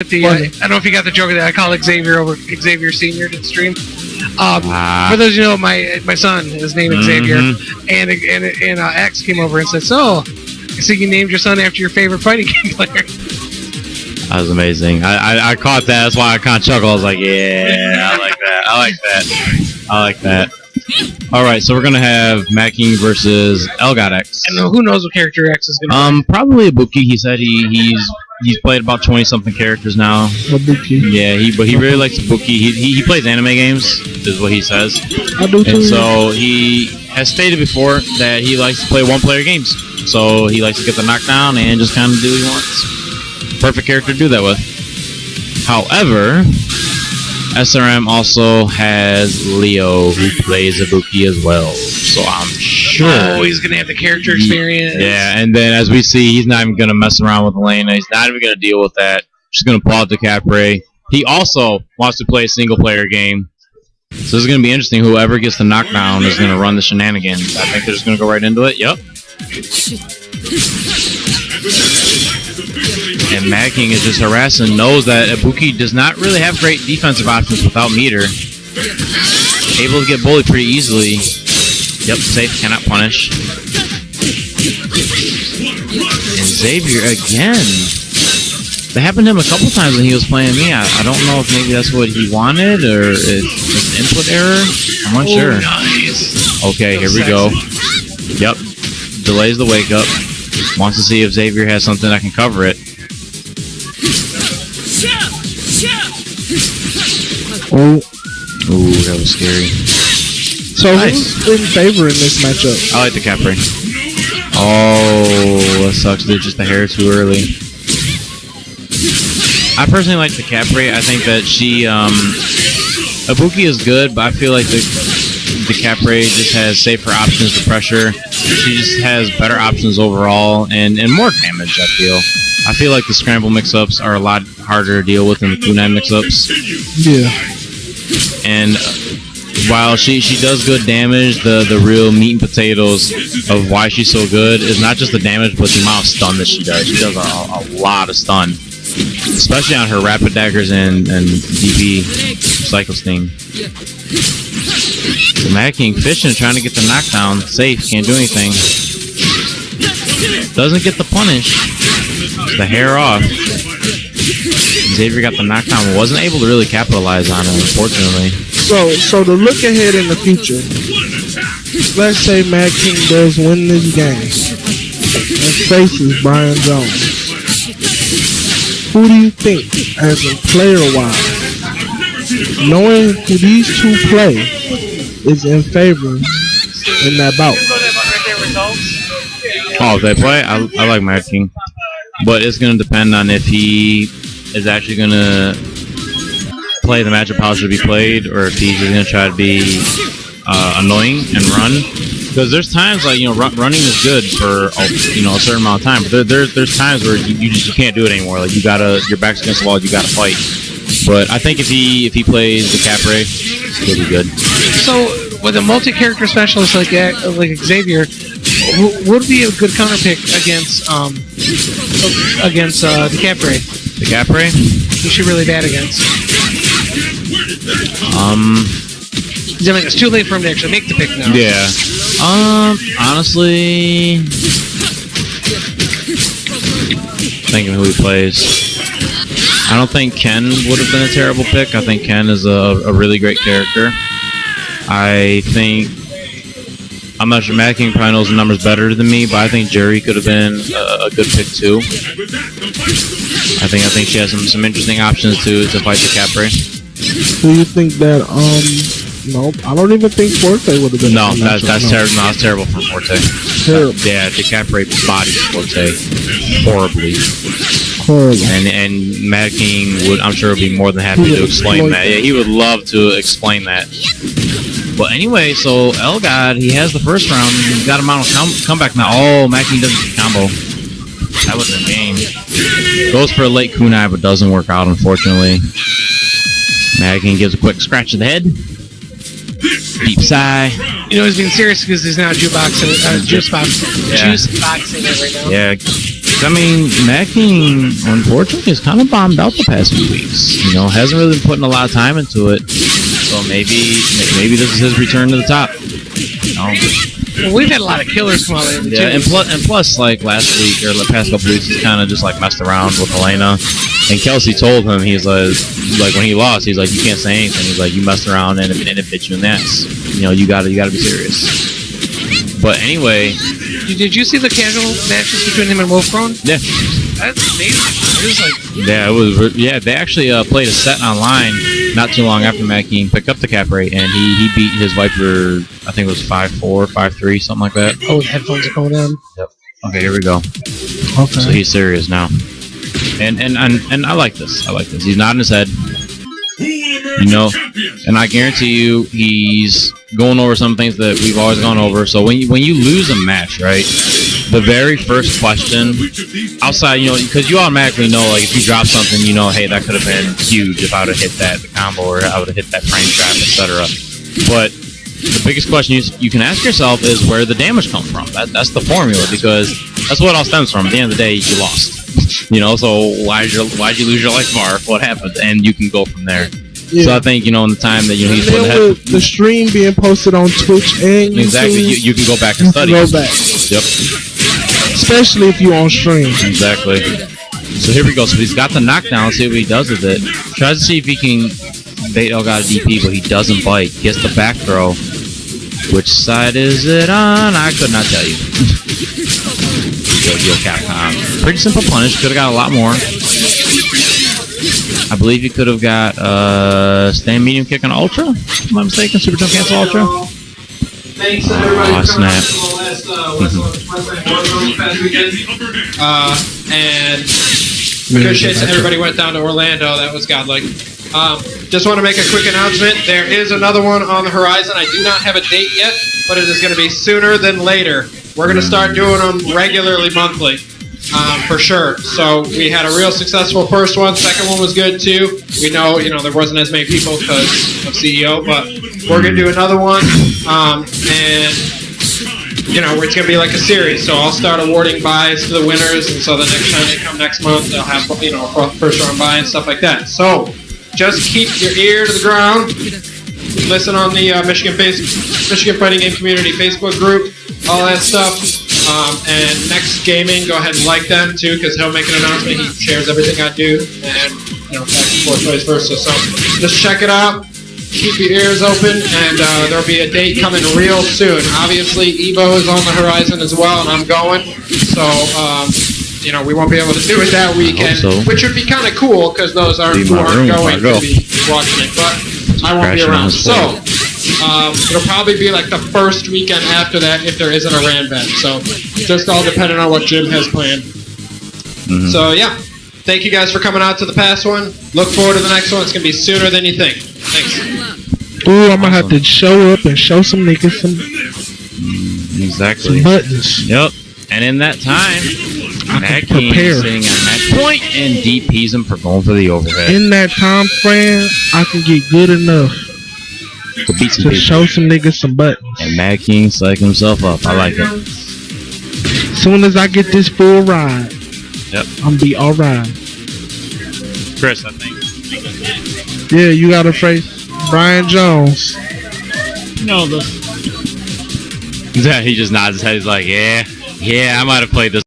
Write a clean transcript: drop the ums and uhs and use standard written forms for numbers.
I don't know if you got the joke that I call Xavier over Xavier Senior to the stream. For those you know, my son is named Xavier, and X came over and said, "So, I see you named your son after your favorite fighting game player." That was amazing. I caught that. That's why I kind of chuckled. I was like, "Yeah, I like that. I like that. I like that." All right, so we're gonna have Macking versus LGOD X. And who knows what character X is gonna be? Probably Ibuki. He said he's played about 20-something characters now. Ibuki. Yeah, but he really likes Ibuki. He plays anime games, is what he says. I do too. And so he has stated before that he likes to play one-player games. So he likes to get the knockdown and just kind of do what he wants. Perfect character to do that with. However, SRM also has Leo, who plays Ibuki as well. So I'm sure. Oh, he's going to have the character experience. Yeah, and then as we see, he's not even going to mess around with Elena. He's not even going to deal with that. Just going to pull out Decapre. He also wants to play a single-player game. So this is going to be interesting. Whoever gets the knockdown is going to run the shenanigans. I think they're just going to go right into it. Yep. And Macking is just harassing, knows that Ibuki does not really have great defensive options without meter. Able to get bullied pretty easily. Yep, safe, cannot punish. And Xavier again. That happened to him a couple times when he was playing me. I don't know if maybe that's what he wanted or it's an input error. I'm unsure. Nice. Okay, here we go. Yep. Delays the wake up. Wants to see if Xavier has something that can cover it. Oh. Ooh, that was scary. So nice. Who's in favor in this matchup? I like the Decapre. Oh, that sucks. They're just a hair too early. I personally like the Decapre. I think that she, Ibuki is good, but I feel like the Decapre just has safer options to pressure. She just has better options overall and more damage, I feel like the scramble mix-ups are a lot harder to deal with than the kunai mix-ups. Yeah. And while she does good damage, the real meat and potatoes of why she's so good is not just the damage, but the amount of stun that she does. She does a lot of stun. Especially on her rapid daggers and DP Cycle Sting. So Macking fishing, trying to get the knockdown. Safe, can't do anything. Doesn't get the punish. The hair off. Xavier got the knockdown, wasn't able to really capitalize on it, unfortunately. So to look ahead in the future, let's say Macking does win this game and faces Brian Jones. Who do you think, as a player-wise, knowing who these two play, is in favor in that bout? Oh, if they play, I like Macking. But it's going to depend on if he is actually going to play the matchup how it should be played, or if he's just going to try to be annoying and run. Because there's times like running is good for a certain amount of time, but there's times where you can't do it anymore. Like your back's against the wall, you gotta fight. But I think if he plays the Decapre, he'll be good. So with a multi-character specialist like Xavier, would be a good counter pick against Decapre? Decapre? Who's she really bad against? I mean, it's too late for him to actually make the pick now. Yeah. Honestly, thinking who he plays. I don't think Ken would have been a terrible pick. I think Ken is a really great character. I'm not sure Macking probably knows the numbers better than me, but I think Jerry could have been a good pick too. I think she has some interesting options to fight Decapre. Do you think that no, I don't even think Forte would have been. No, that's terrible. No, that's terrible for Forte. Terrible. Yeah, Decapre bodies Forte horribly. Horrible. And Macking would, I'm sure, would be more than happy to explain that. Yeah, he would love to explain that. But anyway, so LGOD, he has the first round. He's got him on a comeback now. Oh, Macking doesn't get the combo. That was a game. Goes for a late kunai, but doesn't work out, unfortunately. Macking gives a quick scratch to the head. Deep sigh. You know he's being serious because he's now juice boxing it right now. Yeah. I mean, Mad King, unfortunately, has kind of bombed out the past few weeks. You know, hasn't really been putting a lot of time into it. So maybe this is his return to the top. You know? Well, we've had a lot of killers come out lately. Yeah, and plus, like last week or the past couple weeks, he's kind of just like messed around with Elena. And Kelsey told him, he's like when he lost, he's like, you can't say anything. He's like, you messed around and it bit you in the ass. You know, you gotta be serious. But anyway, did you see the casual matches between him and Wolfcrone? Yeah, that's amazing. It was like yeah, they actually played a set online not too long after Mad King picked up the Decapre, and he beat his Viper. I think it was 5-4, 5-3, something like that. Oh, the headphones are going on. Yep. Okay, here we go. Okay. So he's serious now, and I like this. I like this. He's nodding his head. You know, and I guarantee you, he's going over some things that we've always gone over. So when you lose a match, right, the very first question, outside, you know, because you automatically know, like, if you drop something, you know, hey, that could have been huge if I would have hit the combo, or I would have hit that frame trap, etc. But the biggest question you can ask yourself is where the damage comes from. That's the formula, because that's what it all stems from. At the end of the day, you lost. You know, so why'd you lose your life bar? What happened? And you can go from there. Yeah. So I think, you know, in the time that, you know, he's putting with the stream being posted on Twitch and YouTube, exactly, you can go back and study. Go back. Yep. Especially if you're on stream. Exactly. So here we go. So he's got the knockdown. See what he does with it. Tries to see if he can bait LGOD DP, but he doesn't bite. Gets the back throw. Which side is it on? I could not tell you. Yo, Capcom. Pretty simple punish. Could have got a lot more. I believe he could have got stand medium kick on Ultra, if I'm not mistaken. Super jump cancel Ultra. Thanks to everybody for coming snap. out to the last weekend. And appreciate that everybody went down to Orlando. That was godlike. Just want to make a quick announcement. There is another one on the horizon. I do not have a date yet, but it is going to be sooner than later. We're going to start doing them regularly, monthly. For sure. So we had a real successful first one. Second one was good too. We know, there wasn't as many people because of CEO, but we're gonna do another one. And it's gonna be like a series. So I'll start awarding buys to the winners, and so the next time they come next month, they'll have a first round buy and stuff like that. So just keep your ear to the ground. Listen on the Michigan Fighting Game Community Facebook group, all that stuff. And Next Gaming, go ahead and like them too, because he'll make an announcement. He shares everything I do, and back and forth, vice versa. So just check it out. Keep your ears open, and there'll be a date coming real soon. Obviously, Evo is on the horizon as well, and I'm going. So we won't be able to do it that weekend, which would be kind of cool because those who aren't going to be watching it, but I won't be around. So. It'll probably be like the first weekend after that if there isn't a RAN bet. So just all depending on what Jim has planned. Mm-hmm. So yeah, thank you guys for coming out to the past one. Look forward to the next one. It's going to be sooner than you think. Thanks. Ooh, I'm going to have to show up and show some niggas some buttons. Yep. And in that time, I can prepare. Sitting at match point and DPs him for going for the overhead. In that time frame, I can get good enough to beat some to show some niggas some buttons. And Mad King psyched himself up. I like it. Soon as I get this full ride, yep, I'm be alright. Chris, I think. Yeah, you gotta face Brian Jones. No, yeah, he just nods his head. He's like, yeah, I might have played this.